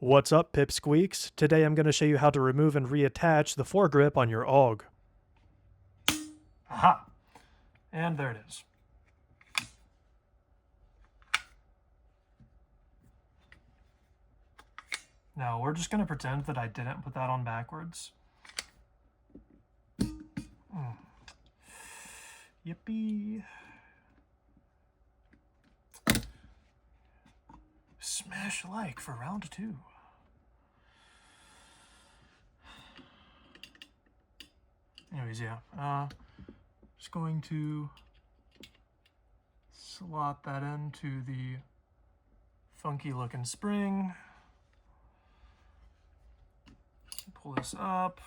What's up, pipsqueaks? Today I'm going to show you how to remove and reattach the foregrip on your AUG. Aha! And there it is. Now we're just going to pretend that I didn't put that on backwards. Yippee! Smash like for round 2. Anyways, yeah, just going to slot that into the funky looking spring. Pull this up.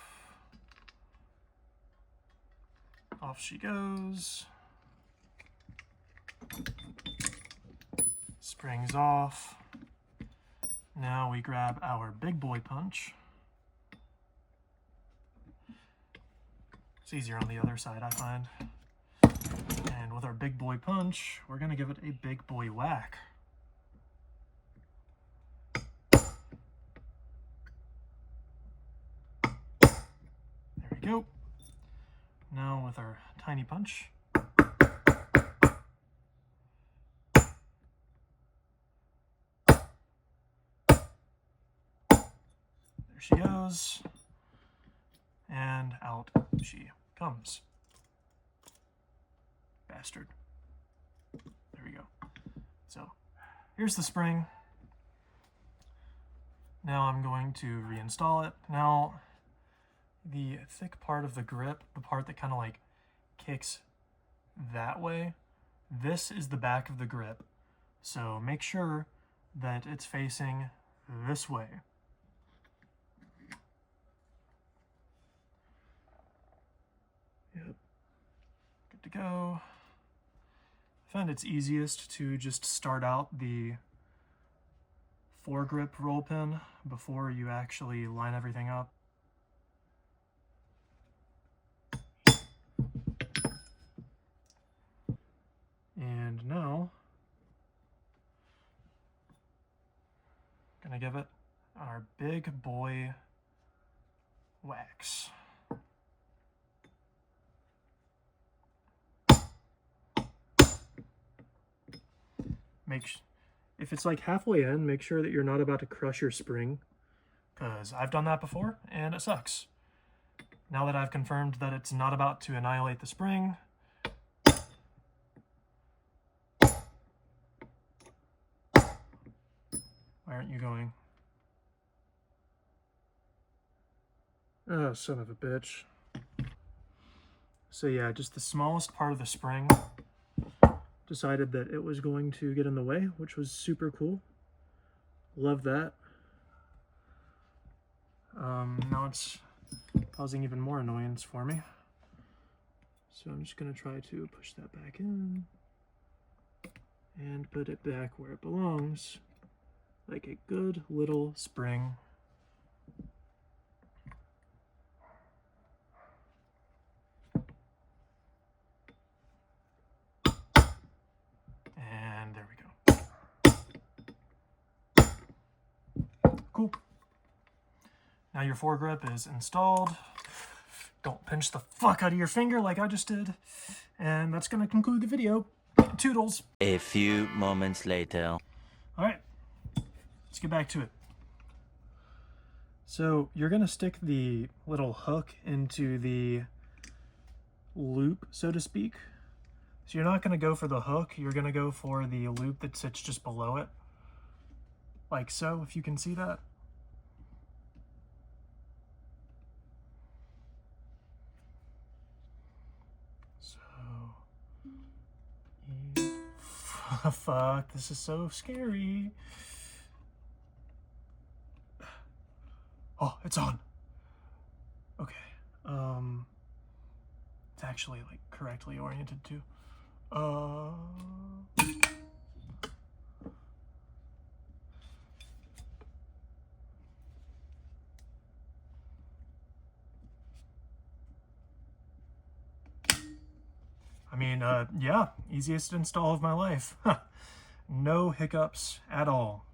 Off she goes. Spring's off. Now we grab our big boy punch. It's easier on the other side, I find. And with our big boy punch, we're going to give it a big boy whack. There we go. Now with our tiny punch. There she goes. And out she comes. Bastard. There we go. So here's the spring. Now I'm going to reinstall it. Now the thick part of the grip, the part that kind of like kicks that way, this is the back of the grip. So make sure that it's facing this way. Yep. Good to go. I find it's easiest to just start out the foregrip roll pin before you actually line everything up. And now, gonna give it our big boy wax. If it's like halfway in, make sure that you're not about to crush your spring, because I've done that before and it sucks. Now that I've confirmed that it's not about to annihilate the spring, why aren't you going? Oh, son of a bitch. So yeah, just the smallest part of the spring decided that it was going to get in the way, which was super cool. Love that. Now it's causing even more annoyance for me. So I'm just going to try to push that back in and put it back where it belongs, like a good little spring. And there we go. Cool. Now your foregrip is installed. Don't pinch the fuck out of your finger like I just did. And that's going to conclude the video. Toodles. A few moments later. Alright, let's get back to it. So you're going to stick the little hook into the loop, so to speak. So you're not going to go for the hook, you're going to go for the loop that sits just below it. Like so, if you can see that. So, fuck, this is so scary. Oh, it's on. Okay. It's actually like correctly oriented too. I mean, yeah, easiest install of my life. No hiccups at all.